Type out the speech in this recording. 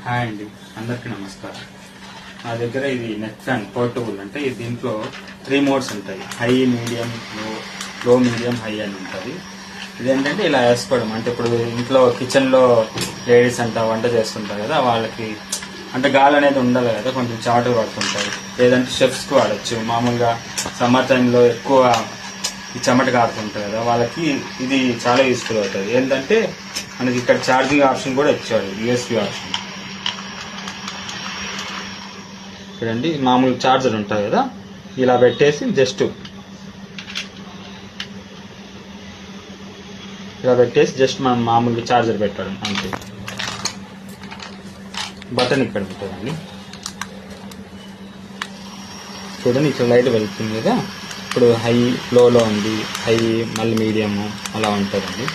Hi అండి, అందరికీ నమస్కారం. నా దగ్గర ఇది నెక్ ఫ్యాన్ పోర్టబుల్. అంటే దీంట్లో 3 మోడ్స్ ఉంటాయి. హై, మీడియం, లో, మీడియం, హై అని ఉంటుంది. ఇదేంటంటే ఇలా వేసుకోవడం, అంటే ఇప్పుడు ఇంట్లో కిచెన్లో లేడీస్ అంతా వంట చేస్తుంటారు కదా, వాళ్ళకి అంటే గాలి అనేది ఉండాలి కదా, కొంచెం చెమటలు పడుతుంటాయి. లేదంటే షెఫ్స్కి వాడచ్చు. మామూలుగా సమ్మర్ టైంలో ఎక్కువ ఈ చెమట కారుతుంటుంది కదా, వాళ్ళకి ఇది చాలా యూస్ఫుల్ అవుతుంది. ఏంటంటే మనకి ఇక్కడ ఛార్జింగ్ ఆప్షన్ కూడా ఇచ్చాడు, యూఎస్బి ఆప్షన్. చూడండి, మామూలు ఛార్జర్ ఉంటుంది కదా, ఇలా పెట్టేసి జస్ట్ మనం మామూలుగా ఛార్జర్ పెట్టడం అంతే. బటన్ ఇక్కడ ఉంటుందండి. చూడండి, ఇక్కడ లైట్ వెళ్తుంది కదా. ఇప్పుడు హై, లోలో ఉంది, హై మళ్ళీ మీడియము అలా ఉంటుందండి.